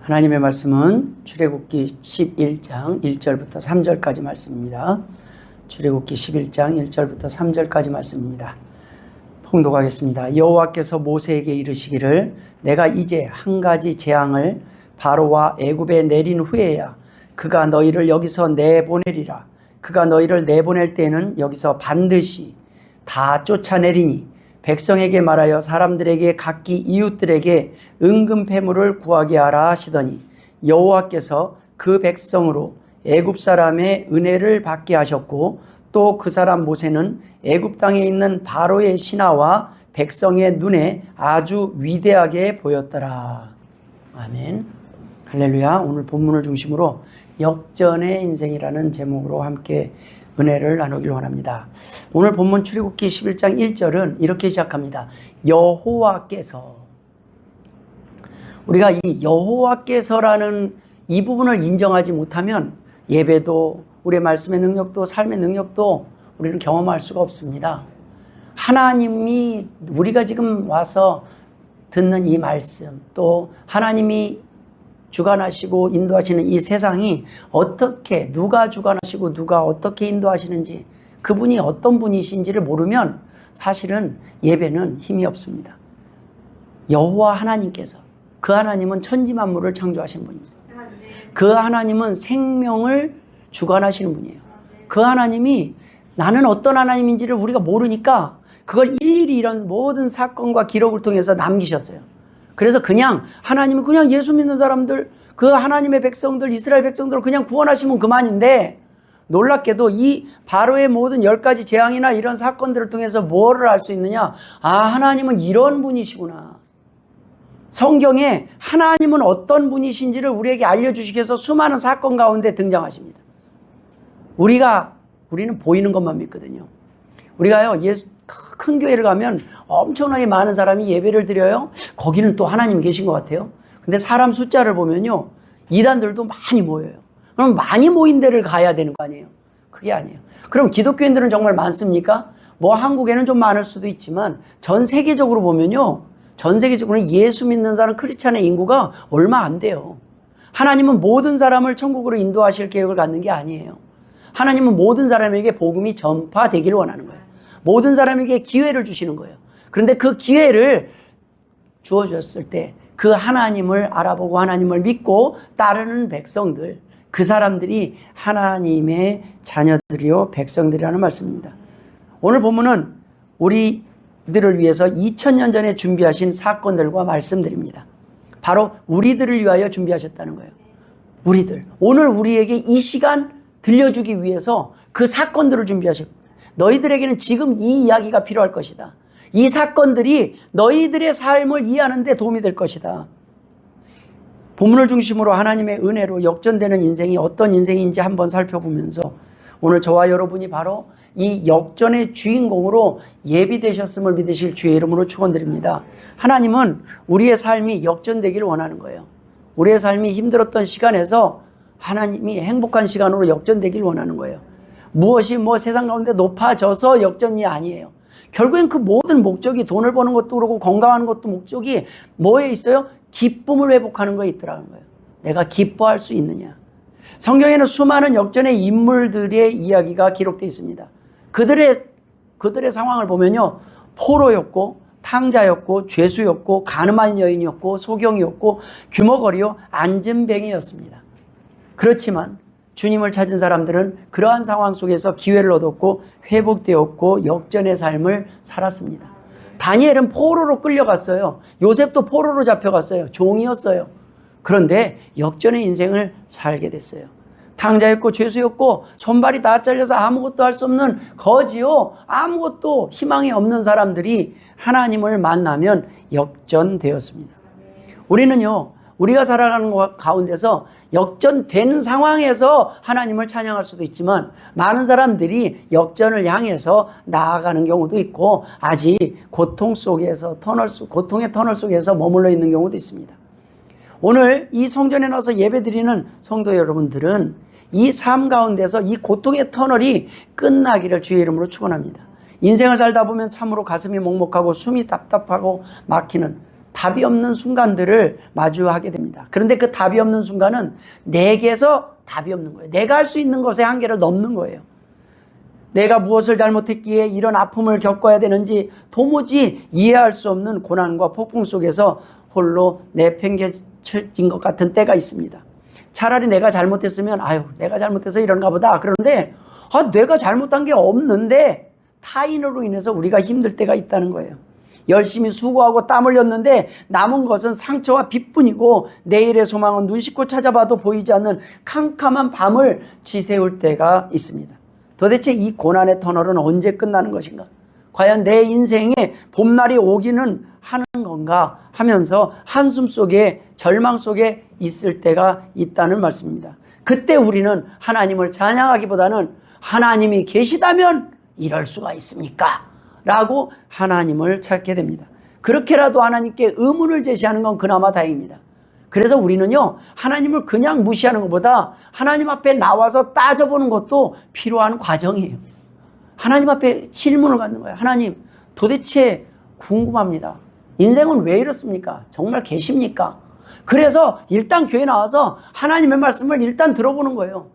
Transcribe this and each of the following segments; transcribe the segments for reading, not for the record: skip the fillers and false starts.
하나님의 말씀은 출애굽기 11장 1절부터 3절까지 말씀입니다. 출애굽기 11장 1절부터 3절까지 말씀입니다. 봉독하겠습니다. 여호와께서 모세에게 이르시기를 내가 이제 한 가지 재앙을 바로와 애굽에 내린 후에야 그가 너희를 여기서 내보내리라. 그가 너희를 내보낼 때에는 여기서 반드시 다 쫓아내리니 백성에게 말하여 사람들에게 각기 이웃들에게 은금 패물을 구하게 하라 하시더니 여호와께서 그 백성으로 애굽 사람의 은혜를 받게 하셨고 또 그 사람 모세는 애굽 땅에 있는 바로의 신하와 백성의 눈에 아주 위대하게 보였더라. 아멘. 할렐루야. 오늘 본문을 중심으로 역전의 인생이라는 제목으로 함께 은혜를 나누길 원합니다. 오늘 본문 출애굽기 11장 1절은 이렇게 시작합니다. 여호와께서. 우리가 이 여호와께서라는 이 부분을 인정하지 못하면 예배도 우리의 말씀의 능력도 삶의 능력도 우리는 경험할 수가 없습니다. 하나님이 우리가 지금 와서 듣는 이 말씀, 또 하나님이 주관하시고 인도하시는 이 세상이 어떻게, 누가 주관하시고 누가 어떻게 인도하시는지, 그분이 어떤 분이신지를 모르면 사실은 예배는 힘이 없습니다. 여호와 하나님께서, 그 하나님은 천지만물을 창조하신 분입니다. 그 하나님은 생명을 주관하시는 분이에요. 그 하나님이 나는 어떤 하나님인지를 우리가 모르니까 그걸 일일이 이런 모든 사건과 기록을 통해서 남기셨어요. 그래서 그냥 하나님은 그냥 예수 믿는 사람들, 그 하나님의 백성들, 이스라엘 백성들을 그냥 구원하시면 그만인데, 놀랍게도 이 바로의 모든 10가지 재앙이나 이런 사건들을 통해서 뭐를 알 수 있느냐? 아, 하나님은 이런 분이시구나. 성경에 하나님은 어떤 분이신지를 우리에게 알려주시기 위해서 수많은 사건 가운데 등장하십니다. 우리는 보이는 것만 믿거든요. 우리가요, 큰 교회를 가면 엄청나게 많은 사람이 예배를 드려요. 거기는 또 하나님이 계신 것 같아요. 근데 사람 숫자를 보면요, 이단들도 많이 모여요. 그럼 많이 모인 데를 가야 되는 거 아니에요? 그게 아니에요. 그럼 기독교인들은 정말 많습니까? 뭐 한국에는 좀 많을 수도 있지만 전 세계적으로 보면요, 전 세계적으로 예수 믿는 사람 크리스찬의 인구가 얼마 안 돼요. 하나님은 모든 사람을 천국으로 인도하실 계획을 갖는 게 아니에요. 하나님은 모든 사람에게 복음이 전파되기를 원하는 거예요. 모든 사람에게 기회를 주시는 거예요. 그런데 그 기회를 주어주셨을 때 그 하나님을 알아보고 하나님을 믿고 따르는 백성들, 그 사람들이 하나님의 자녀들이요 백성들이라는 말씀입니다. 오늘 본문은 우리들을 위해서 2000년 전에 준비하신 사건들과 말씀들입니다. 바로 우리들을 위하여 준비하셨다는 거예요. 우리들. 오늘 우리에게 이 시간 들려주기 위해서 그 사건들을 준비하셨고, 너희들에게는 지금 이 이야기가 필요할 것이다. 이 사건들이 너희들의 삶을 이해하는 데 도움이 될 것이다. 본문을 중심으로 하나님의 은혜로 역전되는 인생이 어떤 인생인지 한번 살펴보면서 오늘 저와 여러분이 바로 이 역전의 주인공으로 예비되셨음을 믿으실 주의 이름으로 축원드립니다. 하나님은 우리의 삶이 역전되기를 원하는 거예요. 우리의 삶이 힘들었던 시간에서 하나님이 행복한 시간으로 역전되길 원하는 거예요. 무엇이 세상 가운데 높아져서 역전이 아니에요. 결국엔 그 모든 목적이, 돈을 버는 것도 그렇고 건강하는 것도 목적이 뭐에 있어요? 기쁨을 회복하는 거에 있더라는 거예요. 내가 기뻐할 수 있느냐. 성경에는 수많은 역전의 인물들의 이야기가 기록되어 있습니다. 그들의 상황을 보면요, 포로였고 탕자였고 죄수였고 가늠한 여인이었고 소경이었고 규모거리요 앉은뱅이였습니다. 그렇지만 주님을 찾은 사람들은 그러한 상황 속에서 기회를 얻었고 회복되었고 역전의 삶을 살았습니다. 다니엘은 포로로 끌려갔어요. 요셉도 포로로 잡혀갔어요. 종이었어요. 그런데 역전의 인생을 살게 됐어요. 탕자였고 죄수였고 손발이 다 잘려서 아무것도 할 수 없는 거지요, 아무것도 희망이 없는 사람들이 하나님을 만나면 역전되었습니다. 우리는요, 우리가 살아가는 가운데서 역전된 상황에서 하나님을 찬양할 수도 있지만 많은 사람들이 역전을 향해서 나아가는 경우도 있고 아직 고통의 터널 속에서 머물러 있는 경우도 있습니다. 오늘 이 성전에 나와서 예배드리는 성도 여러분들은 이 삶 가운데서 이 고통의 터널이 끝나기를 주의 이름으로 축원합니다. 인생을 살다 보면 참으로 가슴이 먹먹하고 숨이 답답하고 막히는 답이 없는 순간들을 마주하게 됩니다. 그런데 그 답이 없는 순간은 내게서 답이 없는 거예요. 내가 할 수 있는 것의 한계를 넘는 거예요. 내가 무엇을 잘못했기에 이런 아픔을 겪어야 되는지 도무지 이해할 수 없는 고난과 폭풍 속에서 홀로 내팽개쳐진 것 같은 때가 있습니다. 차라리 내가 잘못했으면 내가 잘못해서 이런가 보다. 그런데 내가 잘못한 게 없는데 타인으로 인해서 우리가 힘들 때가 있다는 거예요. 열심히 수고하고 땀 흘렸는데 남은 것은 상처와 빚뿐이고 내일의 소망은 눈 씻고 찾아봐도 보이지 않는 캄캄한 밤을 지새울 때가 있습니다. 도대체 이 고난의 터널은 언제 끝나는 것인가? 과연 내 인생에 봄날이 오기는 하는 건가 하면서 한숨 속에 절망 속에 있을 때가 있다는 말씀입니다. 그때 우리는 하나님을 찬양하기보다는 하나님이 계시다면 이럴 수가 있습니까? 라고 하나님을 찾게 됩니다. 그렇게라도 하나님께 의문을 제시하는 건 그나마 다행입니다. 그래서 우리는요, 하나님을 그냥 무시하는 것보다 하나님 앞에 나와서 따져보는 것도 필요한 과정이에요. 하나님 앞에 질문을 갖는 거예요. 하나님, 도대체 궁금합니다. 인생은 왜 이렇습니까? 정말 계십니까? 그래서 일단 교회 나와서 하나님의 말씀을 일단 들어보는 거예요.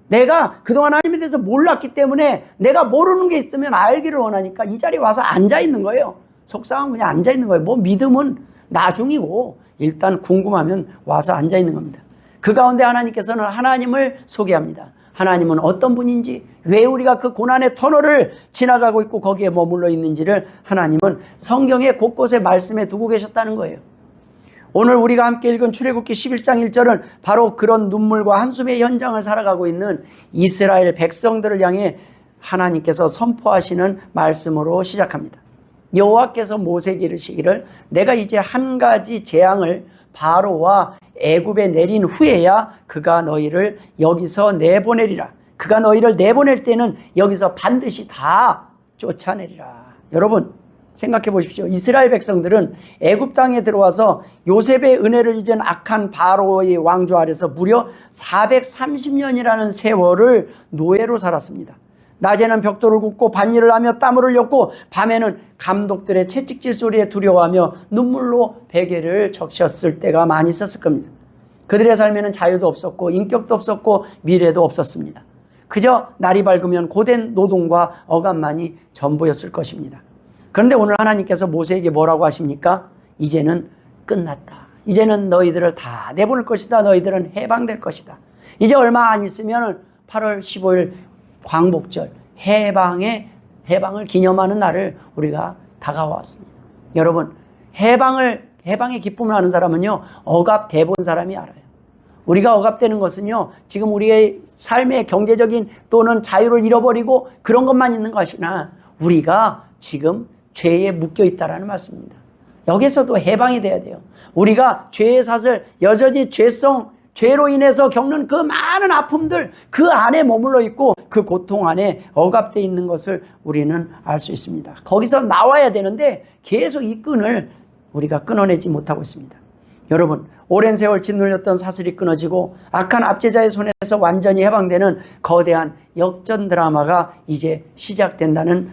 내가 그동안 하나님에 대해서 몰랐기 때문에 내가 모르는 게 있으면 알기를 원하니까 이 자리에 와서 앉아 있는 거예요. 속상하면 그냥 앉아 있는 거예요. 뭐 믿음은 나중이고 일단 궁금하면 와서 앉아 있는 겁니다. 그 가운데 하나님께서는 하나님을 소개합니다. 하나님은 어떤 분인지, 왜 우리가 그 고난의 터널을 지나가고 있고 거기에 머물러 있는지를 하나님은 성경의 곳곳에 말씀해 두고 계셨다는 거예요. 오늘 우리가 함께 읽은 출애굽기 11장 1절은 바로 그런 눈물과 한숨의 현장을 살아가고 있는 이스라엘 백성들을 향해 하나님께서 선포하시는 말씀으로 시작합니다. 여호와께서 모세에게 이르시기를 내가 이제 한 가지 재앙을 바로와 애굽에 내린 후에야 그가 너희를 여기서 내보내리라. 그가 너희를 내보낼 때는 여기서 반드시 다 쫓아내리라. 여러분 생각해 보십시오. 이스라엘 백성들은 애굽 땅에 들어와서 요셉의 은혜를 잊은 악한 바로의 왕조 아래서 무려 430년이라는 세월을 노예로 살았습니다. 낮에는 벽돌을 굽고 밭일을 하며 땀을 흘렸고 밤에는 감독들의 채찍질 소리에 두려워하며 눈물로 베개를 적셨을 때가 많이 있었을 겁니다. 그들의 삶에는 자유도 없었고 인격도 없었고 미래도 없었습니다. 그저 날이 밝으면 고된 노동과 억압만이 전부였을 것입니다. 그런데 오늘 하나님께서 모세에게 뭐라고 하십니까? 이제는 끝났다. 이제는 너희들을 다 내보낼 것이다. 너희들은 해방될 것이다. 이제 얼마 안 있으면 8월 15일 광복절 해방을 기념하는 날을 우리가 다가왔습니다. 여러분 해방의 기쁨을 아는 사람은요 억압돼 본 사람이 알아요. 우리가 억압되는 것은요 지금 우리의 삶의 경제적인 또는 자유를 잃어버리고 그런 것만 있는 것이나 우리가 지금 죄에 묶여 있다라는 말씀입니다. 여기서도 해방이 돼야 돼요. 우리가 죄의 사슬 여전히 죄로 인해서 겪는 그 많은 아픔들 그 안에 머물러 있고 그 고통 안에 억압되어 있는 것을 우리는 알 수 있습니다. 거기서 나와야 되는데 계속 이 끈을 우리가 끊어내지 못하고 있습니다. 여러분 오랜 세월 짓눌렸던 사슬이 끊어지고 악한 압제자의 손에서 완전히 해방되는 거대한 역전 드라마가 이제 시작된다는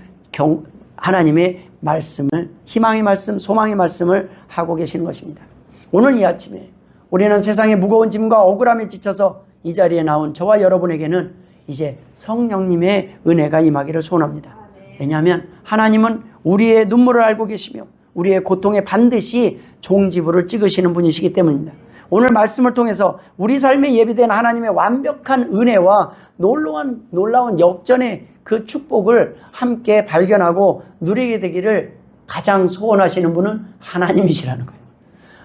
하나님의 말씀을 희망의 말씀 소망의 말씀을 하고 계시는 것입니다. 오늘 이 아침에 우리는 세상의 무거운 짐과 억울함에 지쳐서 이 자리에 나온 저와 여러분에게는 이제 성령님의 은혜가 임하기를 소원합니다. 왜냐하면 하나님은 우리의 눈물을 알고 계시며 우리의 고통에 반드시 종지부를 찍으시는 분이시기 때문입니다. 오늘 말씀을 통해서 우리 삶에 예비된 하나님의 완벽한 은혜와 놀라운 역전의 그 축복을 함께 발견하고 누리게 되기를 가장 소원하시는 분은 하나님이시라는 거예요.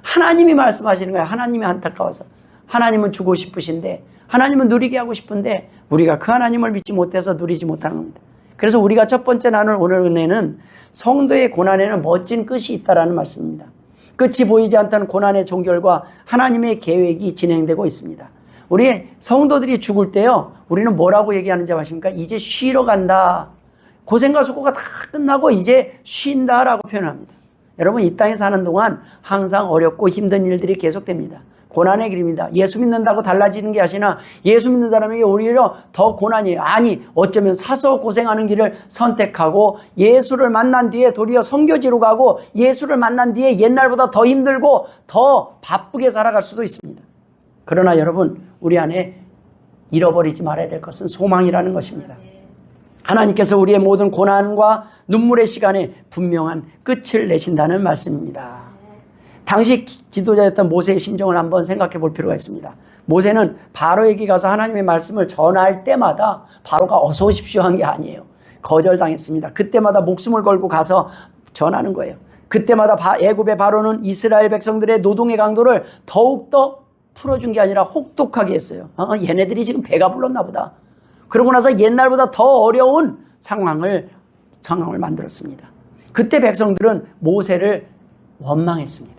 하나님이 말씀하시는 거예요. 하나님이 안타까워서. 하나님은 주고 싶으신데 하나님은 누리게 하고 싶은데 우리가 그 하나님을 믿지 못해서 누리지 못하는 겁니다. 그래서 우리가 첫 번째 나눌 오늘 은혜는 성도의 고난에는 멋진 끝이 있다라는 말씀입니다. 끝이 보이지 않던 고난의 종결과 하나님의 계획이 진행되고 있습니다. 우리 성도들이 죽을 때요 우리는 뭐라고 얘기하는지 아십니까? 이제 쉬러 간다. 고생과 수고가 다 끝나고 이제 쉰다라고 표현합니다. 여러분 이 땅에 사는 동안 항상 어렵고 힘든 일들이 계속됩니다. 고난의 길입니다. 예수 믿는다고 달라지는 게 아니라 예수 믿는 사람에게 오히려 더 고난이에요. 아니 어쩌면 사서 고생하는 길을 선택하고 예수를 만난 뒤에 도리어 선교지로 가고 예수를 만난 뒤에 옛날보다 더 힘들고 더 바쁘게 살아갈 수도 있습니다. 그러나 여러분 우리 안에 잃어버리지 말아야 될 것은 소망이라는 것입니다. 하나님께서 우리의 모든 고난과 눈물의 시간에 분명한 끝을 내신다는 말씀입니다. 당시 지도자였던 모세의 심정을 한번 생각해 볼 필요가 있습니다. 모세는 바로에게 가서 하나님의 말씀을 전할 때마다 바로가 어서 오십시오 한 게 아니에요. 거절당했습니다. 그때마다 목숨을 걸고 가서 전하는 거예요. 그때마다 애굽의 바로는 이스라엘 백성들의 노동의 강도를 더욱더 풀어준 게 아니라 혹독하게 했어요. 얘네들이 지금 배가 불렀나 보다. 그러고 나서 옛날보다 더 어려운 상황을 만들었습니다. 그때 백성들은 모세를 원망했습니다.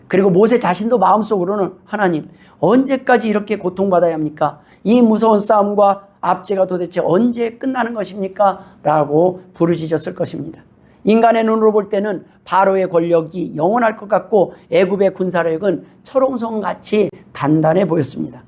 그리고 모세 자신도 마음속으로는 하나님 언제까지 이렇게 고통받아야 합니까? 이 무서운 싸움과 압제가 도대체 언제 끝나는 것입니까? 라고 부르짖었을 것입니다. 인간의 눈으로 볼 때는 바로의 권력이 영원할 것 같고 애굽의 군사력은 철옹성같이 단단해 보였습니다.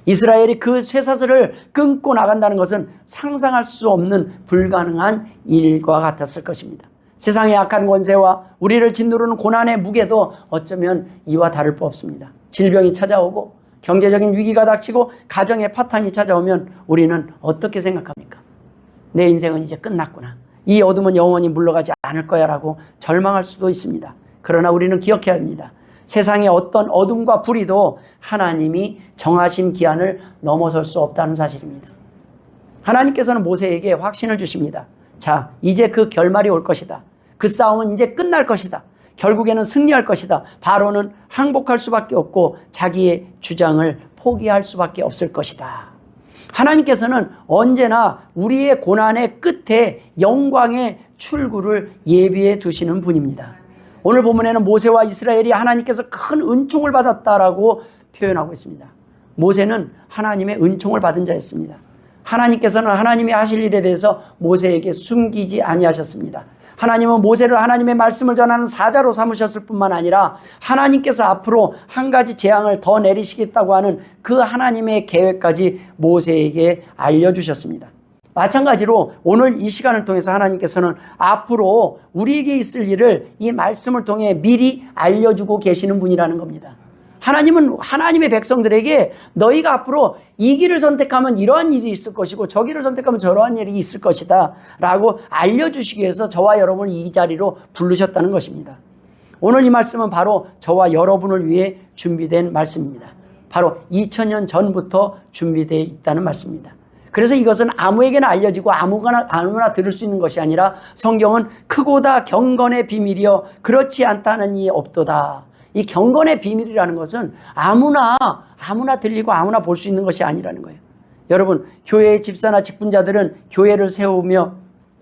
이스라엘이 그 쇠사슬을 끊고 나간다는 것은 상상할 수 없는 불가능한 일과 같았을 것입니다. 세상의 악한 권세와 우리를 짓누르는 고난의 무게도 어쩌면 이와 다를 바 없습니다. 질병이 찾아오고 경제적인 위기가 닥치고 가정의 파탄이 찾아오면 우리는 어떻게 생각합니까? 내 인생은 이제 끝났구나. 이 어둠은 영원히 물러가지 않을 거야 라고 절망할 수도 있습니다. 그러나 우리는 기억해야 합니다. 세상의 어떤 어둠과 불의도 하나님이 정하신 기한을 넘어설 수 없다는 사실입니다. 하나님께서는 모세에게 확신을 주십니다. 자, 이제 그 결말이 올 것이다. 그 싸움은 이제 끝날 것이다. 결국에는 승리할 것이다. 바로는 항복할 수밖에 없고 자기의 주장을 포기할 수밖에 없을 것이다. 하나님께서는 언제나 우리의 고난의 끝에 영광의 출구를 예비해 두시는 분입니다. 오늘 본문에는 모세와 이스라엘이 하나님께서 큰 은총을 받았다라고 표현하고 있습니다. 모세는 하나님의 은총을 받은 자였습니다. 하나님께서는 하나님이 하실 일에 대해서 모세에게 숨기지 아니하셨습니다. 하나님은 모세를 하나님의 말씀을 전하는 사자로 삼으셨을 뿐만 아니라 하나님께서 앞으로 한 가지 재앙을 더 내리시겠다고 하는 그 하나님의 계획까지 모세에게 알려주셨습니다. 마찬가지로 오늘 이 시간을 통해서 하나님께서는 앞으로 우리에게 있을 일을 이 말씀을 통해 미리 알려주고 계시는 분이라는 겁니다. 하나님은 하나님의 백성들에게 너희가 앞으로 이 길을 선택하면 이러한 일이 있을 것이고 저 길을 선택하면 저러한 일이 있을 것이다 라고 알려주시기 위해서 저와 여러분을 이 자리로 부르셨다는 것입니다. 오늘 이 말씀은 바로 저와 여러분을 위해 준비된 말씀입니다. 바로 2000년 전부터 준비되어 있다는 말씀입니다. 그래서 이것은 아무에게나 알려지고 아무나 들을 수 있는 것이 아니라 성경은 크고다 경건의 비밀이여 그렇지 않다는 이 없도다. 이 경건의 비밀이라는 것은 아무나 들리고 아무나 볼 수 있는 것이 아니라는 거예요. 여러분, 교회의 집사나 직분자들은 교회를 세우며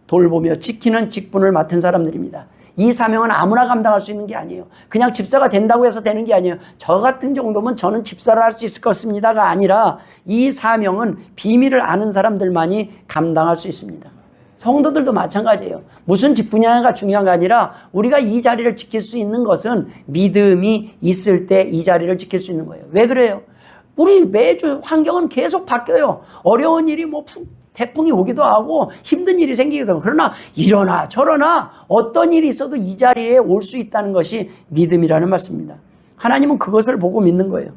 돌보며 지키는 직분을 맡은 사람들입니다. 이 사명은 아무나 감당할 수 있는 게 아니에요. 그냥 집사가 된다고 해서 되는 게 아니에요. 저 같은 정도면 저는 집사를 할 수 있을 것입니다가 아니라 이 사명은 비밀을 아는 사람들만이 감당할 수 있습니다. 성도들도 마찬가지예요. 무슨 집 분야가 중요한 게 아니라 우리가 이 자리를 지킬 수 있는 것은 믿음이 있을 때 이 자리를 지킬 수 있는 거예요. 왜 그래요? 우리 매주 환경은 계속 바뀌어요. 어려운 일이 태풍이 오기도 하고 힘든 일이 생기기도 하고 그러나 이러나 저러나 어떤 일이 있어도 이 자리에 올 수 있다는 것이 믿음이라는 말씀입니다. 하나님은 그것을 보고 믿는 거예요.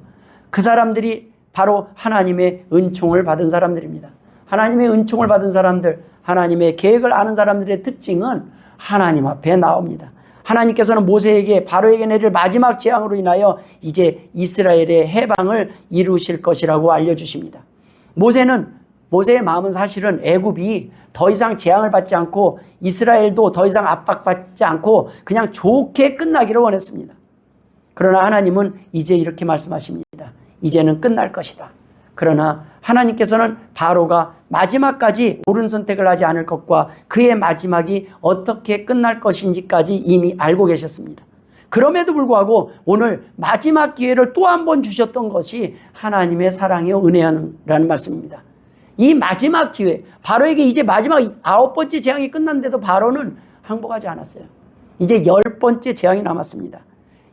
그 사람들이 바로 하나님의 은총을 받은 사람들입니다. 하나님의 은총을 받은 사람들, 하나님의 계획을 아는 사람들의 특징은 하나님 앞에 나옵니다. 하나님께서는 모세에게 바로에게 내릴 마지막 재앙으로 인하여 이제 이스라엘의 해방을 이루실 것이라고 알려주십니다. 모세의 마음은 사실은 애굽이 더 이상 재앙을 받지 않고 이스라엘도 더 이상 압박받지 않고 그냥 좋게 끝나기를 원했습니다. 그러나 하나님은 이제 이렇게 말씀하십니다. 이제는 끝날 것이다. 그러나 하나님께서는 바로가 마지막까지 옳은 선택을 하지 않을 것과 그의 마지막이 어떻게 끝날 것인지까지 이미 알고 계셨습니다. 그럼에도 불구하고 오늘 마지막 기회를 또 한 번 주셨던 것이 하나님의 사랑이요 은혜라는 말씀입니다. 이 마지막 기회, 바로에게 이제 마지막 9번째 재앙이 끝났는데도 바로는 항복하지 않았어요. 이제 10번째 재앙이 남았습니다.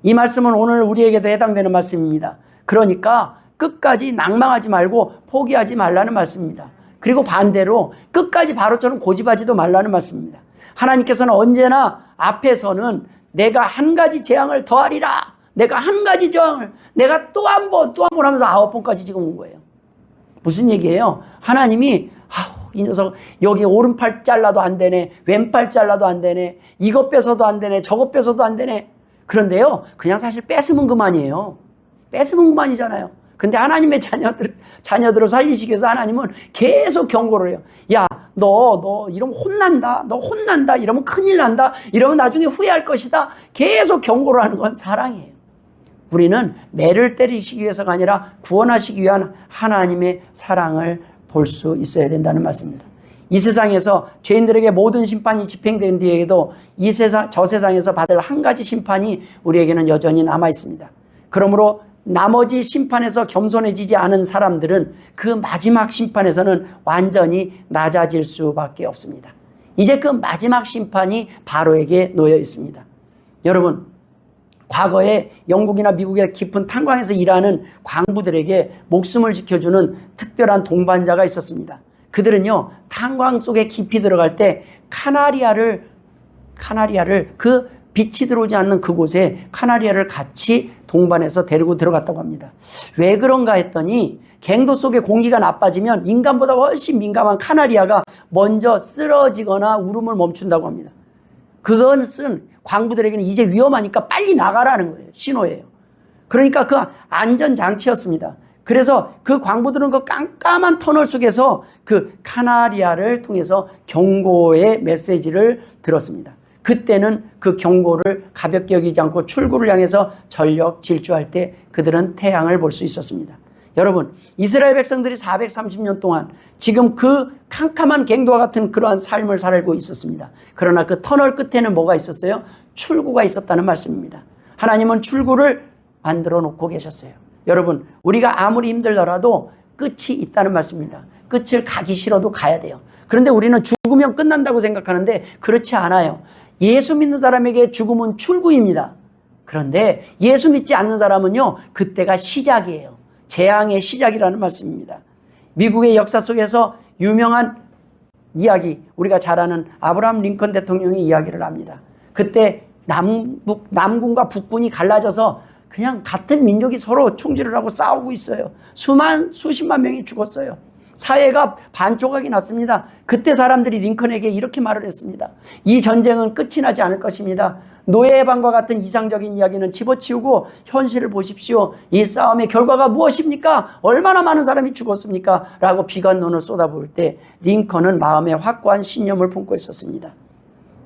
이 말씀은 오늘 우리에게도 해당되는 말씀입니다. 그러니까 끝까지 낭망하지 말고 포기하지 말라는 말씀입니다. 그리고 반대로 끝까지 바로처럼 고집하지도 말라는 말씀입니다. 하나님께서는 언제나 앞에서는 내가 한 가지 재앙을 더하리라, 내가 한 가지 저항을 내가 또 한 번 하면서 9번까지 지금 온 거예요. 무슨 얘기예요? 하나님이 이 녀석 여기 오른팔 잘라도 안 되네, 왼팔 잘라도 안 되네, 이것 뺏어도 안 되네, 저것 뺏어도 안 되네. 그런데요, 그냥 사실 뺏으면 그만이에요. 뺏으면 그만이잖아요. 근데 하나님의 자녀들을 살리시기 위해서 하나님은 계속 경고를 해요. 야, 너 이러면 혼난다. 너 혼난다. 이러면 큰일 난다. 이러면 나중에 후회할 것이다. 계속 경고를 하는 건 사랑이에요. 우리는 매를 때리시기 위해서가 아니라 구원하시기 위한 하나님의 사랑을 볼 수 있어야 된다는 말씀입니다. 이 세상에서 죄인들에게 모든 심판이 집행된 뒤에도 저 세상에서 받을 한 가지 심판이 우리에게는 여전히 남아 있습니다. 그러므로 나머지 심판에서 겸손해지지 않은 사람들은 그 마지막 심판에서는 완전히 낮아질 수밖에 없습니다. 이제 그 마지막 심판이 바로에게 놓여 있습니다. 여러분, 과거에 영국이나 미국의 깊은 탄광에서 일하는 광부들에게 목숨을 지켜주는 특별한 동반자가 있었습니다. 그들은요, 탄광 속에 깊이 들어갈 때 카나리아를 그 빛이 들어오지 않는 그곳에 카나리아를 같이 동반해서 데리고 들어갔다고 합니다. 왜 그런가 했더니 갱도 속에 공기가 나빠지면 인간보다 훨씬 민감한 카나리아가 먼저 쓰러지거나 울음을 멈춘다고 합니다. 그것은 광부들에게는 이제 위험하니까 빨리 나가라는 거예요. 신호예요. 그러니까 그 안전장치였습니다. 그래서 그 광부들은 그 깜깜한 터널 속에서 그 카나리아를 통해서 경고의 메시지를 들었습니다. 그때는 그 경고를 가볍게 여기지 않고 출구를 향해서 전력 질주할 때 그들은 태양을 볼 수 있었습니다. 여러분, 이스라엘 백성들이 430년 동안 지금 그 캄캄한 갱도와 같은 그러한 삶을 살고 있었습니다. 그러나 그 터널 끝에는 뭐가 있었어요? 출구가 있었다는 말씀입니다. 하나님은 출구를 만들어 놓고 계셨어요. 여러분, 우리가 아무리 힘들더라도 끝이 있다는 말씀입니다. 끝을 가기 싫어도 가야 돼요. 그런데 우리는 죽으면 끝난다고 생각하는데 그렇지 않아요. 예수 믿는 사람에게 죽음은 출구입니다. 그런데 예수 믿지 않는 사람은요, 그때가 시작이에요. 재앙의 시작이라는 말씀입니다. 미국의 역사 속에서 유명한 이야기, 우리가 잘 아는 아브라함 링컨 대통령의 이야기를 합니다. 그때 남군과 북군이 갈라져서 그냥 같은 민족이 서로 총질을 하고 싸우고 있어요. 수십만 명이 죽었어요. 사회가 반조각이 났습니다. 그때 사람들이 링컨에게 이렇게 말을 했습니다. 이 전쟁은 끝이 나지 않을 것입니다. 노예 해방과 같은 이상적인 이야기는 집어치우고 현실을 보십시오. 이 싸움의 결과가 무엇입니까? 얼마나 많은 사람이 죽었습니까? 라고 비관론을 쏟아부을 때 링컨은 마음에 확고한 신념을 품고 있었습니다.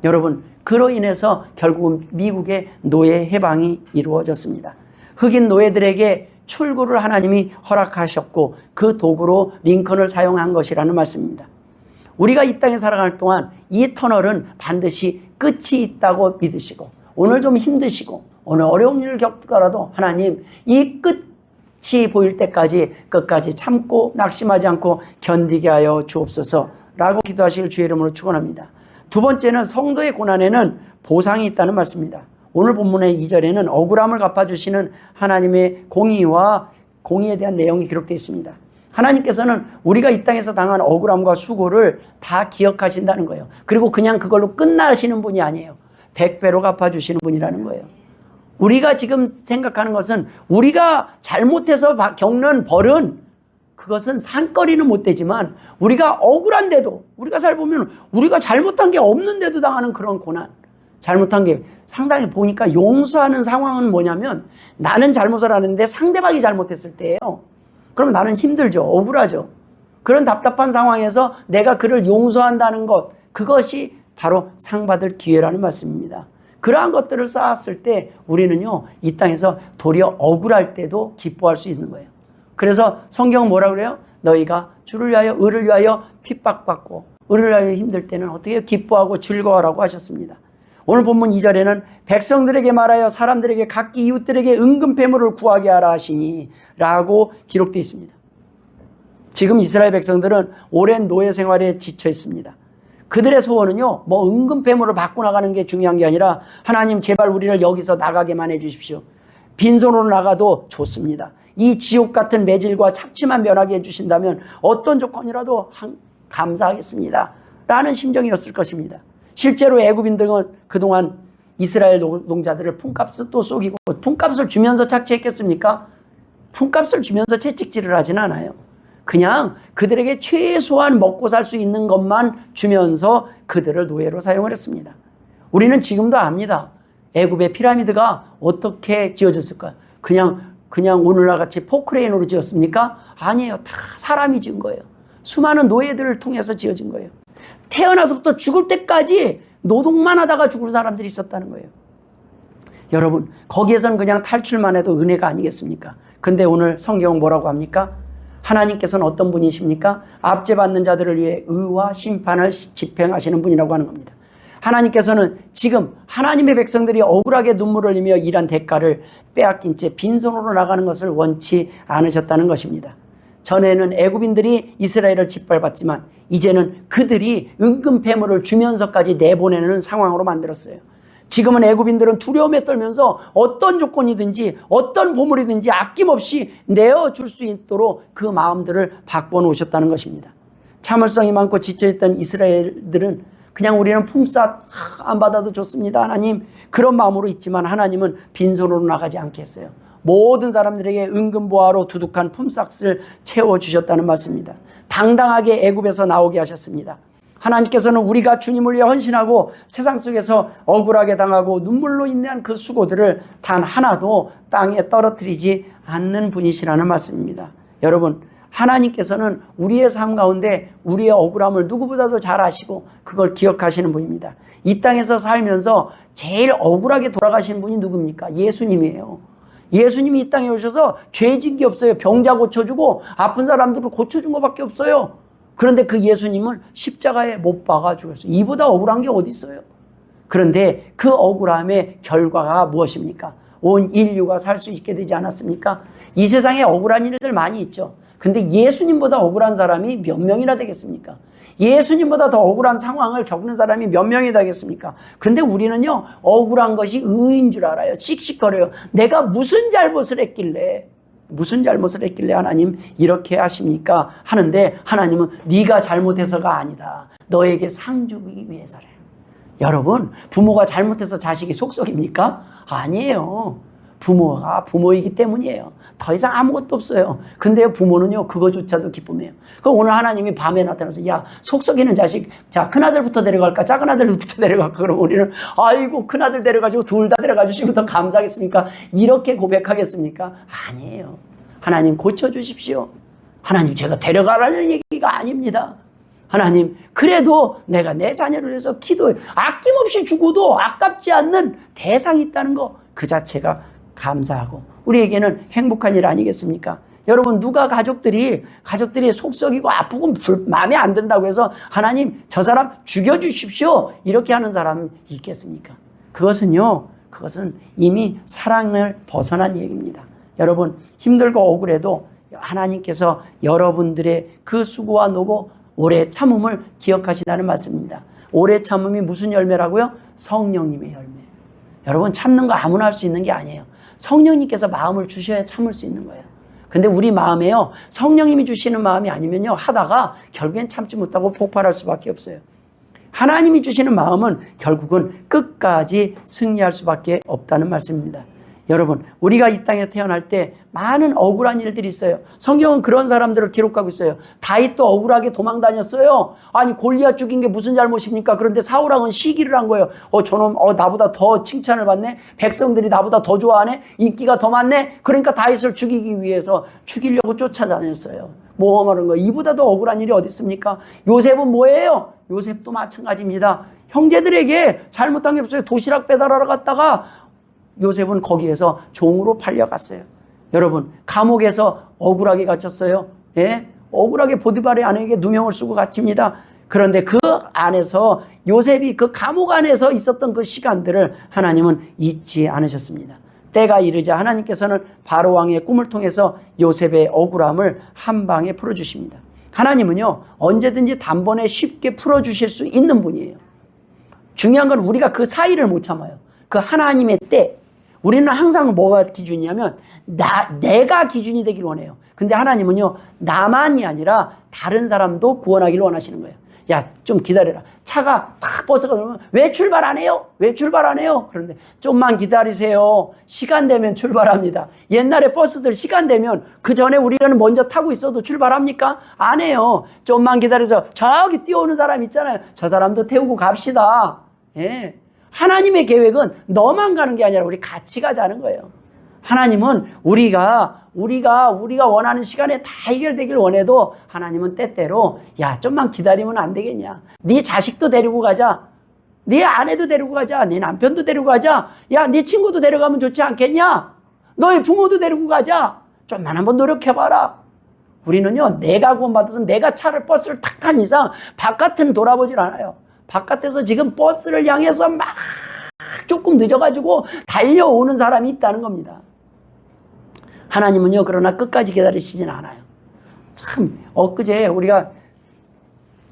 여러분, 그로 인해서 결국은 미국의 노예 해방이 이루어졌습니다. 흑인 노예들에게 출구를 하나님이 허락하셨고 그 도구로 링컨을 사용한 것이라는 말씀입니다. 우리가 이 땅에 살아갈 동안 이 터널은 반드시 끝이 있다고 믿으시고, 오늘 좀 힘드시고 오늘 어려운 일을 겪더라도 하나님, 이 끝이 보일 때까지 끝까지 참고 낙심하지 않고 견디게 하여 주옵소서 라고 기도하실 주의 이름으로 축원합니다. 두 번째는 성도의 고난에는 보상이 있다는 말씀입니다. 오늘 본문의 2절에는 억울함을 갚아주시는 하나님의 공의에 대한 내용이 기록되어 있습니다. 하나님께서는 우리가 이 땅에서 당한 억울함과 수고를 다 기억하신다는 거예요. 그리고 그냥 그걸로 끝나시는 분이 아니에요. 100배로 갚아주시는 분이라는 거예요. 우리가 지금 생각하는 것은 우리가 잘못해서 겪는 벌은 그것은 상거리는 못 되지만, 우리가 억울한데도, 우리가 잘 보면 우리가 잘못한 게 없는데도 당하는 그런 고난, 잘못한 게 상당히 보니까 용서하는 상황은 뭐냐면, 나는 잘못을 하는데 상대방이 잘못했을 때예요. 그럼 나는 힘들죠. 억울하죠. 그런 답답한 상황에서 내가 그를 용서한다는 것, 그것이 바로 상받을 기회라는 말씀입니다. 그러한 것들을 쌓았을 때 우리는요, 이 땅에서 도리어 억울할 때도 기뻐할 수 있는 거예요. 그래서 성경은 뭐라 그래요? 너희가 주를 위하여, 의를 위하여 핍박받고 의를 위하여 힘들 때는 어떻게 기뻐하고 즐거워하라고 하셨습니다. 오늘 본문 2절에는 백성들에게 말하여 사람들에게 각기 이웃들에게 은근패물을 구하게 하라 하시니 라고 기록되어 있습니다. 지금 이스라엘 백성들은 오랜 노예 생활에 지쳐 있습니다. 그들의 소원은요, 뭐 은근패물을 받고 나가는 게 중요한 게 아니라, 하나님 제발 우리를 여기서 나가게만 해 주십시오. 빈손으로 나가도 좋습니다. 이 지옥 같은 매질과 착취만 면하게 해주신다면 어떤 조건이라도 감사하겠습니다 라는 심정이었을 것입니다. 실제로 애굽인들은 그동안 이스라엘 농자들을 품값을 또 속이고, 품값을 주면서 착취했겠습니까? 품값을 주면서 채찍질을 하진 않아요. 그냥 그들에게 최소한 먹고 살 수 있는 것만 주면서 그들을 노예로 사용을 했습니다. 우리는 지금도 압니다. 애굽의 피라미드가 어떻게 지어졌을까요? 그냥 오늘날 같이 포크레인으로 지었습니까? 아니에요. 다 사람이 지은 거예요. 수많은 노예들을 통해서 지어진 거예요. 태어나서부터 죽을 때까지 노동만 하다가 죽을 사람들이 있었다는 거예요. 여러분, 거기에서는 그냥 탈출만 해도 은혜가 아니겠습니까? 근데 오늘 성경은 뭐라고 합니까? 하나님께서는 어떤 분이십니까? 압제받는 자들을 위해 의와 심판을 집행하시는 분이라고 하는 겁니다. 하나님께서는 지금 하나님의 백성들이 억울하게 눈물을 흘리며 일한 대가를 빼앗긴 채 빈손으로 나가는 것을 원치 않으셨다는 것입니다. 전에는 애굽인들이 이스라엘을 짓밟았지만 이제는 그들이 은근 패물을 주면서까지 내보내는 상황으로 만들었어요. 지금은 애굽인들은 두려움에 떨면서 어떤 조건이든지 어떤 보물이든지 아낌없이 내어줄 수 있도록 그 마음들을 바꿔놓으셨다는 것입니다. 참을성이 많고 지쳐있던 이스라엘들은 그냥 우리는 품삯 안 받아도 좋습니다 하나님, 그런 마음으로 있지만 하나님은 빈손으로 나가지 않게 했어요. 모든 사람들에게 은근보화로 두둑한 품삯을 채워주셨다는 말씀입니다. 당당하게 애굽에서 나오게 하셨습니다. 하나님께서는 우리가 주님을 위해 헌신하고 세상 속에서 억울하게 당하고 눈물로 인내한 그 수고들을 단 하나도 땅에 떨어뜨리지 않는 분이시라는 말씀입니다. 여러분, 하나님께서는 우리의 삶 가운데 우리의 억울함을 누구보다도 잘 아시고 그걸 기억하시는 분입니다. 이 땅에서 살면서 제일 억울하게 돌아가시는 분이 누굽니까? 예수님이에요. 예수님이 이 땅에 오셔서 죄진 게 없어요. 병자 고쳐주고 아픈 사람들을 고쳐준 것밖에 없어요. 그런데 그 예수님을 십자가에 못 박아 죽였어요. 이보다 억울한 게 어디 있어요? 그런데 그 억울함의 결과가 무엇입니까? 온 인류가 살 수 있게 되지 않았습니까? 이 세상에 억울한 일들 많이 있죠. 근데 예수님보다 억울한 사람이 몇 명이나 되겠습니까? 예수님보다 더 억울한 상황을 겪는 사람이 몇 명이 되겠습니까? 근데 우리는요, 억울한 것이 의인 줄 알아요. 씩씩거려요. 내가 무슨 잘못을 했길래 하나님 이렇게 하십니까? 하는데 하나님은 네가 잘못해서가 아니다. 너에게 상 주기 위해서래. 여러분, 부모가 잘못해서 자식이 속썩입니까? 아니에요. 부모가 부모이기 때문이에요. 더 이상 아무것도 없어요. 근데 부모는요, 그거조차도 기쁨이에요. 그럼 오늘 하나님이 밤에 나타나서 야, 속썩이는 자식, 자, 큰아들부터 데려갈까? 작은아들부터 데려갈까? 그럼 우리는 아이고, 큰아들 데려가지고 둘 다 데려가 주시면 더 감사하겠습니까? 이렇게 고백하겠습니까? 아니에요. 하나님 고쳐주십시오. 하나님 제가 데려가라는 얘기가 아닙니다. 하나님, 그래도 내가 내 자녀를 위해서 기도해. 아낌없이 주고도 아깝지 않는 대상이 있다는 거, 그 자체가 감사하고 우리에게는 행복한 일 아니겠습니까? 여러분, 누가 가족들이 속썩이고 아프고 마음에 안 든다고 해서 하나님 저 사람 죽여주십시오 이렇게 하는 사람이 있겠습니까? 그것은 이미 사랑을 벗어난 얘기입니다. 여러분, 힘들고 억울해도 하나님께서 여러분들의 그 수고와 노고 오래 참음을 기억하시다는 말씀입니다. 오래 참음이 무슨 열매라고요? 성령님의 열매. 여러분, 참는 거 아무나 할 수 있는 게 아니에요. 성령님께서 마음을 주셔야 참을 수 있는 거예요. 근데 우리 마음에요, 성령님이 주시는 마음이 아니면요, 하다가 결국엔 참지 못하고 폭발할 수밖에 없어요. 하나님이 주시는 마음은 결국은 끝까지 승리할 수밖에 없다는 말씀입니다. 여러분, 우리가 이 땅에 태어날 때 많은 억울한 일들이 있어요. 성경은 그런 사람들을 기록하고 있어요. 다윗도 억울하게 도망 다녔어요. 아니, 골리앗 죽인 게 무슨 잘못입니까? 그런데 사울왕은 시기를 한 거예요. 저놈 나보다 더 칭찬을 받네. 백성들이 나보다 더 좋아하네. 인기가 더 많네. 그러니까 다윗을 죽이기 위해서 죽이려고 쫓아다녔어요. 모험하는 거예요. 이보다 더 억울한 일이 어디 있습니까? 요셉은 뭐예요? 요셉도 마찬가지입니다. 형제들에게 잘못한 게 없어요. 도시락 배달하러 갔다가 요셉은 거기에서 종으로 팔려갔어요. 여러분, 감옥에서 억울하게 갇혔어요. 예? 억울하게 보디발의 아내에게 누명을 쓰고 갇힙니다. 그런데 그 안에서 요셉이 그 감옥 안에서 있었던 그 시간들을 하나님은 잊지 않으셨습니다. 때가 이르자 하나님께서는 바로 왕의 꿈을 통해서 요셉의 억울함을 한 방에 풀어주십니다. 하나님은요, 언제든지 단번에 쉽게 풀어주실 수 있는 분이에요. 중요한 건 우리가 그 사이를 못 참아요. 그 하나님의 때, 우리는 항상 뭐가 기준이냐면 내가 기준이 되길 원해요. 근데 하나님은요, 나만이 아니라 다른 사람도 구원하기를 원하시는 거예요. 야, 좀 기다려라. 차가 탁 버스가 들어오면 왜 출발 안 해요? 왜 출발 안 해요? 그런데 좀만 기다리세요. 시간 되면 출발합니다. 옛날에 버스들 시간 되면 그 전에 우리는 먼저 타고 있어도 출발합니까? 안 해요. 좀만 기다려서 저기 뛰어오는 사람 있잖아요. 저 사람도 태우고 갑시다. 예. 하나님의 계획은 너만 가는 게 아니라 우리 같이 가자는 거예요. 하나님은 우리가 원하는 시간에 다 해결되길 원해도 하나님은 때때로 야, 좀만 기다리면 안 되겠냐. 네 자식도 데리고 가자. 네 아내도 데리고 가자. 네 남편도 데리고 가자. 야, 네 친구도 데려가면 좋지 않겠냐. 너의 부모도 데리고 가자. 좀만 한번 노력해봐라. 우리는요, 내가 구원받아서 내가 버스를 탁 탄 이상 바깥은 돌아보질 않아요. 바깥에서 지금 버스를 향해서 막 조금 늦어가지고 달려오는 사람이 있다는 겁니다. 하나님은요, 그러나 끝까지 기다리시진 않아요. 참, 엊그제 우리가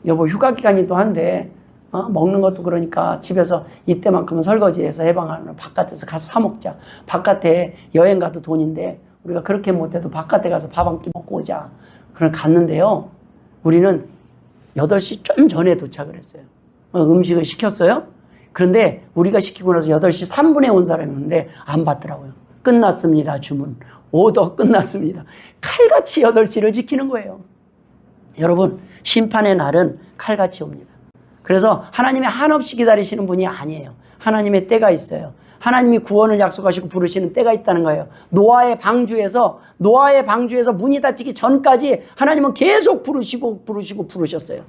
여보 휴가 기간이기도 한데, 먹는 것도 그러니까 집에서 이때만큼은 설거지해서 해방하는 바깥에서 가서 사 먹자. 바깥에 여행 가도 돈인데, 우리가 그렇게 못해도 바깥에 가서 밥 한 끼 먹고 오자. 그걸 갔는데요, 우리는 8시 좀 전에 도착을 했어요. 음식을 시켰어요. 그런데 우리가 시키고 나서 8시 3분에 온 사람이 있는데 안 받더라고요. 끝났습니다. 주문. 오더 끝났습니다. 칼같이 8시를 지키는 거예요. 여러분, 심판의 날은 칼같이 옵니다. 그래서 하나님이 한없이 기다리시는 분이 아니에요. 하나님의 때가 있어요. 하나님이 구원을 약속하시고 부르시는 때가 있다는 거예요. 노아의 방주에서 문이 닫히기 전까지 하나님은 계속 부르셨어요.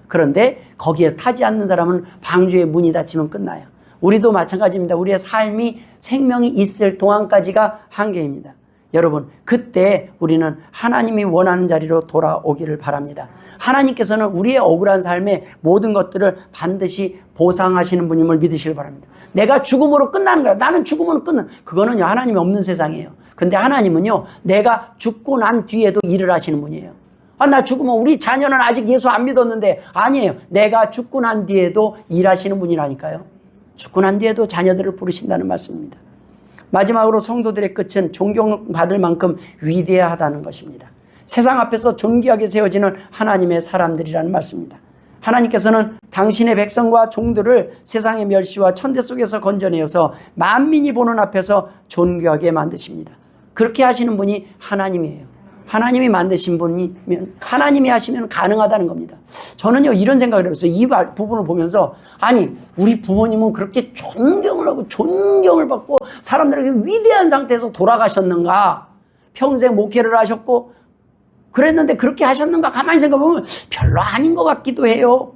그런데 거기에 타지 않는 사람은 방주의 문이 닫히면 끝나요. 우리도 마찬가지입니다. 우리의 삶이 생명이 있을 동안까지가 한계입니다. 여러분, 그때 우리는 하나님이 원하는 자리로 돌아오기를 바랍니다. 하나님께서는 우리의 억울한 삶의 모든 것들을 반드시 보상하시는 분임을 믿으시길 바랍니다. 내가 죽음으로 끝나는 거야. 나는 죽음으로 그거는요, 하나님이 없는 세상이에요. 근데 하나님은요, 내가 죽고 난 뒤에도 일을 하시는 분이에요. 나 죽으면 우리 자녀는 아직 예수 안 믿었는데, 아니에요. 내가 죽고 난 뒤에도 일하시는 분이라니까요. 죽고 난 뒤에도 자녀들을 부르신다는 말씀입니다. 마지막으로 성도들의 끝은 존경받을 만큼 위대하다는 것입니다. 세상 앞에서 존귀하게 세워지는 하나님의 사람들이라는 말씀입니다. 하나님께서는 당신의 백성과 종들을 세상의 멸시와 천대 속에서 건져내어서 만민이 보는 앞에서 존귀하게 만드십니다. 그렇게 하시는 분이 하나님이에요. 하나님이 만드신 분이면, 하나님이 하시면 가능하다는 겁니다. 저는요, 이런 생각을 해봤어요. 이 부분을 보면서, 아니, 우리 부모님은 그렇게 존경을 하고 존경을 받고 사람들에게 위대한 상태에서 돌아가셨는가? 평생 목회를 하셨고, 그랬는데 그렇게 하셨는가? 가만히 생각해보면 별로 아닌 것 같기도 해요.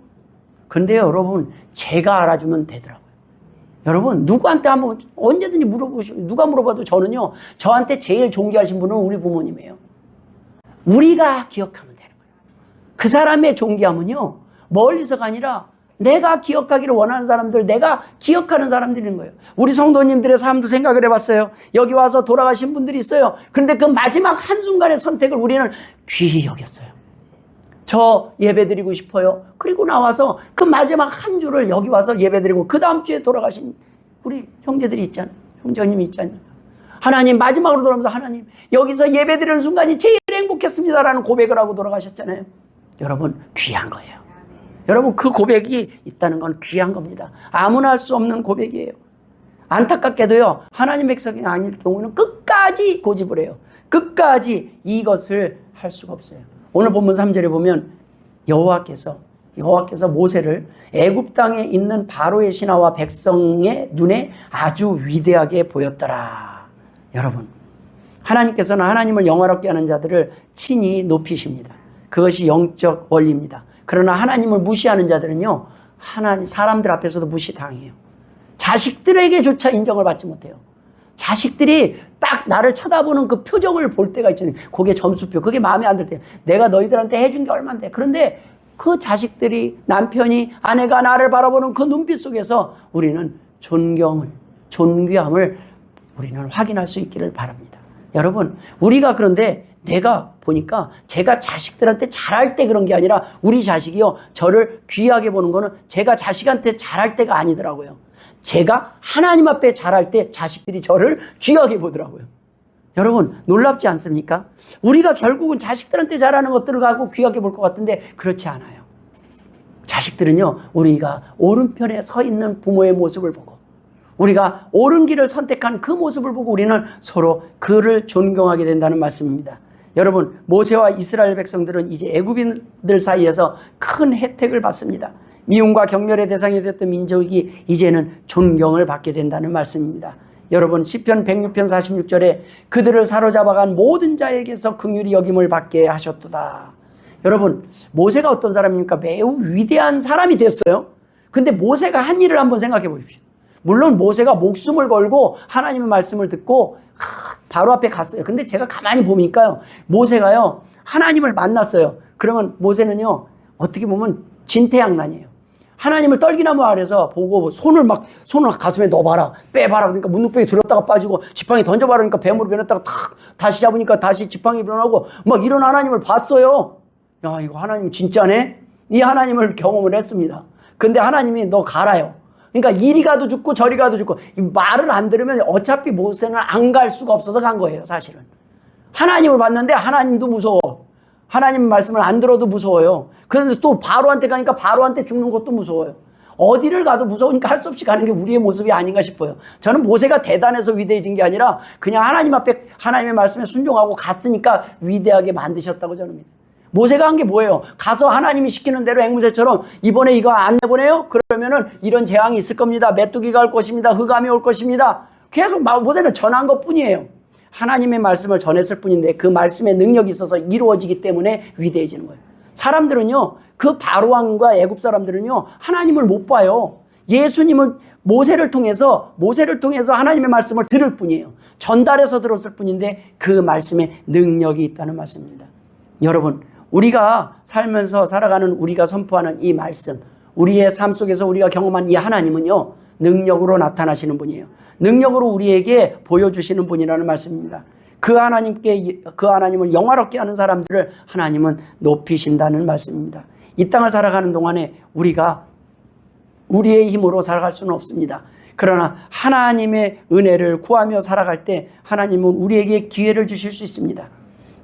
근데 여러분, 제가 알아주면 되더라고요. 여러분, 누구한테 한번 언제든지 물어보시면, 누가 물어봐도 저는요, 저한테 제일 존귀하신 분은 우리 부모님이에요. 우리가 기억하면 되는 거예요. 그 사람의 존귀함은요, 멀리서가 아니라 내가 기억하기를 원하는 사람들, 내가 기억하는 사람들인 거예요. 우리 성도님들의 삶도 생각을 해봤어요. 여기 와서 돌아가신 분들이 있어요. 그런데 그 마지막 한순간의 선택을 우리는 귀히 여겼어요. 저 예배드리고 싶어요. 그리고 나와서 그 마지막 한 주를 여기 와서 예배드리고 그 다음 주에 돌아가신 우리 형제들이 있잖아요. 형제님이 있잖아요. 하나님, 마지막으로 돌아오면서 하나님, 여기서 예배드리는 순간이 제일 행복했습니다라는 고백을 하고 돌아가셨잖아요. 여러분, 귀한 거예요. 여러분, 그 고백이 있다는 건 귀한 겁니다. 아무나 할 수 없는 고백이에요. 안타깝게도요, 하나님 백성이 아닐 경우는 끝까지 고집을 해요. 끝까지 이것을 할 수가 없어요. 오늘 본문 3절에 보면 여호와께서 모세를 애굽 땅에 있는 바로의 신하와 백성의 눈에 아주 위대하게 보였더라. 여러분, 하나님께서는 하나님을 영화롭게 하는 자들을 친히 높이십니다. 그것이 영적 원리입니다. 그러나 하나님을 무시하는 자들은요, 사람들 앞에서도 무시당해요. 자식들에게조차 인정을 받지 못해요. 자식들이 딱 나를 쳐다보는 그 표정을 볼 때가 있잖아요. 그게 점수표, 그게 마음에 안 들 때. 내가 너희들한테 해준 게 얼만데. 그런데 그 자식들이, 남편이, 아내가 나를 바라보는 그 눈빛 속에서 우리는 존귀함을 우리는 확인할 수 있기를 바랍니다. 여러분, 우리가 그런데 내가 보니까 제가 자식들한테 잘할 때 그런 게 아니라 우리 자식이요, 저를 귀하게 보는 거는 제가 자식한테 잘할 때가 아니더라고요. 제가 하나님 앞에 잘할 때 자식들이 저를 귀하게 보더라고요. 여러분 놀랍지 않습니까? 우리가 결국은 자식들한테 잘하는 것들을 갖고 귀하게 볼 것 같은데 그렇지 않아요. 자식들은요, 우리가 오른편에 서 있는 부모의 모습을 보고 우리가 옳은 길을 선택한 그 모습을 보고 우리는 서로 그를 존경하게 된다는 말씀입니다. 여러분, 모세와 이스라엘 백성들은 이제 애굽인들 사이에서 큰 혜택을 받습니다. 미움과 경멸의 대상이 됐던 민족이 이제는 존경을 받게 된다는 말씀입니다. 여러분, 시편 106편 46절에 그들을 사로잡아간 모든 자에게서 긍휼히 여김을 받게 하셨도다. 여러분, 모세가 어떤 사람입니까? 매우 위대한 사람이 됐어요. 근데 모세가 한 일을 한번 생각해 보십시오. 물론 모세가 목숨을 걸고 하나님의 말씀을 듣고 바로 앞에 갔어요. 근데 제가 가만히 보니까요, 모세가요 하나님을 만났어요. 그러면 모세는요 어떻게 보면 진퇴양난이에요. 하나님을 떨기나무 아래서 보고 손을 가슴에 넣어봐라, 빼봐라 그러니까 문둥병이 들었다가 빠지고, 지팡이 던져봐라 그러니까 뱀으로 변했다가 탁 다시 잡으니까 다시 지팡이 변하고 막 이런 하나님을 봤어요. 야, 이거 하나님 진짜네? 이 하나님을 경험을 했습니다. 근데 하나님이 너 가라요. 그러니까 이리 가도 죽고 저리 가도 죽고, 말을 안 들으면 어차피 모세는 안 갈 수가 없어서 간 거예요. 사실은 하나님을 봤는데 하나님도 무서워. 하나님 말씀을 안 들어도 무서워요. 그런데 또 바로한테 가니까 바로한테 죽는 것도 무서워요. 어디를 가도 무서우니까 할 수 없이 가는 게 우리의 모습이 아닌가 싶어요. 저는 모세가 대단해서 위대해진 게 아니라 그냥 하나님 앞에 하나님의 말씀에 순종하고 갔으니까 위대하게 만드셨다고 저는 믿어요. 모세가 한 게 뭐예요? 가서 하나님이 시키는 대로 앵무새처럼 이번에 이거 안 내보내요? 그러면은 이런 재앙이 있을 겁니다. 메뚜기가 올 것입니다. 흑암이 올 것입니다. 계속 모세는 전한 것 뿐이에요. 하나님의 말씀을 전했을 뿐인데 그 말씀의 능력이 있어서 이루어지기 때문에 위대해지는 거예요. 사람들은요, 그 바로왕과 애굽 사람들은요 하나님을 못 봐요. 예수님을 모세를 통해서 하나님의 말씀을 들을 뿐이에요. 전달해서 들었을 뿐인데 그 말씀에 능력이 있다는 말씀입니다. 여러분, 우리가 살면서 살아가는, 우리가 선포하는 이 말씀, 우리의 삶 속에서 우리가 경험한 이 하나님은요 능력으로 나타나시는 분이에요. 능력으로 우리에게 보여주시는 분이라는 말씀입니다. 그 하나님을 영화롭게 하는 사람들을 하나님은 높이신다는 말씀입니다. 이 땅을 살아가는 동안에 우리가 우리의 힘으로 살아갈 수는 없습니다. 그러나 하나님의 은혜를 구하며 살아갈 때 하나님은 우리에게 기회를 주실 수 있습니다.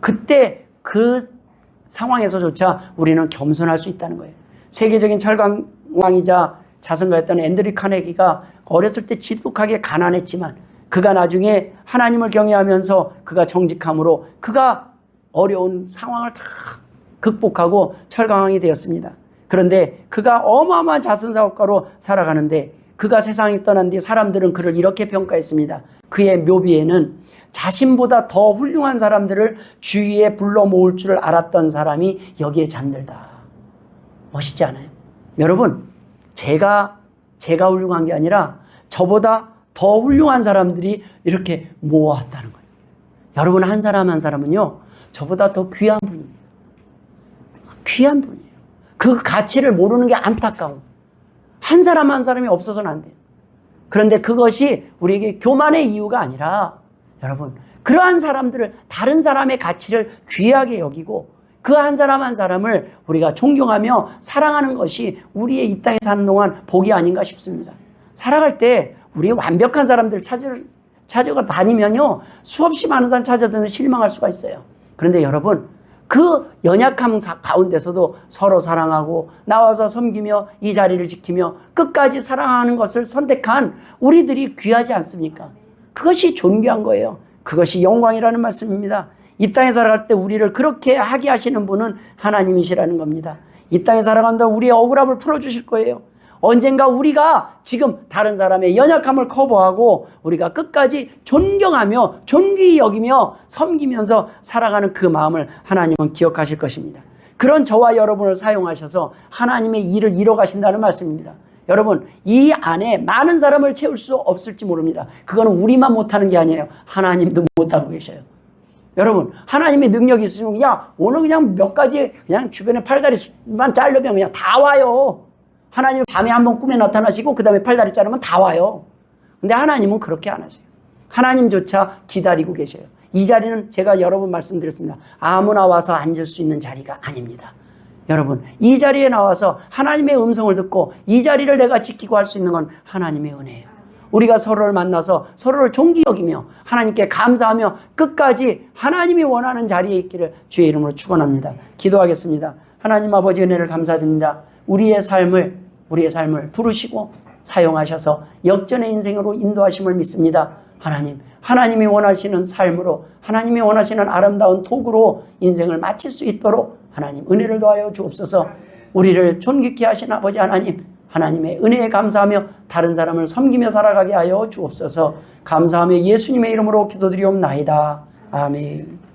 그때 그 상황에서조차 우리는 겸손할 수 있다는 거예요. 세계적인 철강왕이자 자선가였던 앤드류 카네기가 어렸을 때 지독하게 가난했지만 그가 나중에 하나님을 경외하면서 그가 정직함으로 그가 어려운 상황을 다 극복하고 철강왕이 되었습니다. 그런데 그가 어마어마한 자선사업가로 살아가는데 그가 세상에 떠난 뒤 사람들은 그를 이렇게 평가했습니다. 그의 묘비에는 자신보다 더 훌륭한 사람들을 주위에 불러 모을 줄 알았던 사람이 여기에 잠들다. 멋있지 않아요? 여러분, 제가 훌륭한 게 아니라 저보다 더 훌륭한 사람들이 이렇게 모아왔다는 거예요. 여러분, 한 사람 한 사람은요 저보다 더 귀한 분입니다. 귀한 분이에요. 그 가치를 모르는 게 안타까워. 한 사람 한 사람이 없어서는 안 돼요. 그런데 그것이 우리에게 교만의 이유가 아니라, 여러분, 그러한 사람들을, 다른 사람의 가치를 귀하게 여기고 그 한 사람 한 사람을 우리가 존경하며 사랑하는 것이 우리의 이 땅에 사는 동안 복이 아닌가 싶습니다. 살아갈 때 우리의 완벽한 사람들 찾아가 다니면요 수없이 많은 사람 찾아드는 실망할 수가 있어요. 그런데 여러분, 그 연약함 가운데서도 서로 사랑하고 나와서 섬기며 이 자리를 지키며 끝까지 사랑하는 것을 선택한 우리들이 귀하지 않습니까? 그것이 존귀한 거예요. 그것이 영광이라는 말씀입니다. 이 땅에 살아갈 때 우리를 그렇게 하게 하시는 분은 하나님이시라는 겁니다. 이 땅에 살아간다 우리의 억울함을 풀어주실 거예요. 언젠가 우리가 지금 다른 사람의 연약함을 커버하고 우리가 끝까지 존경하며 존귀히 여기며 섬기면서 살아가는 그 마음을 하나님은 기억하실 것입니다. 그런 저와 여러분을 사용하셔서 하나님의 일을 이뤄가신다는 말씀입니다. 여러분, 이 안에 많은 사람을 채울 수 없을지 모릅니다. 그거는 우리만 못하는 게 아니에요. 하나님도 못하고 계셔요. 여러분, 하나님의 능력이 있으면 야, 오늘 그냥 몇 가지 그냥 주변에 팔다리만 자르면 그냥 다 와요. 하나님은 밤에 한번 꿈에 나타나시고 그 다음에 팔다리 자르면 다 와요. 근데 하나님은 그렇게 안 하세요. 하나님조차 기다리고 계셔요. 이 자리는 제가 여러 번 말씀드렸습니다. 아무나 와서 앉을 수 있는 자리가 아닙니다. 여러분, 이 자리에 나와서 하나님의 음성을 듣고 이 자리를 내가 지키고 할 수 있는 건 하나님의 은혜예요. 우리가 서로를 만나서 서로를 존귀 여기며 하나님께 감사하며 끝까지 하나님이 원하는 자리에 있기를 주의 이름으로 축원합니다. 기도하겠습니다. 하나님 아버지 은혜를 감사드립니다. 우리의 삶을 부르시고 사용하셔서 역전의 인생으로 인도하심을 믿습니다. 하나님이 원하시는 삶으로, 하나님이 원하시는 아름다운 도구로 인생을 마칠 수 있도록 하나님 은혜를 더하여 주옵소서. 우리를 존귀케 하신 아버지 하나님의 은혜에 감사하며 다른 사람을 섬기며 살아가게 하여 주옵소서. 감사하며 예수님의 이름으로 기도드리옵나이다. 아멘.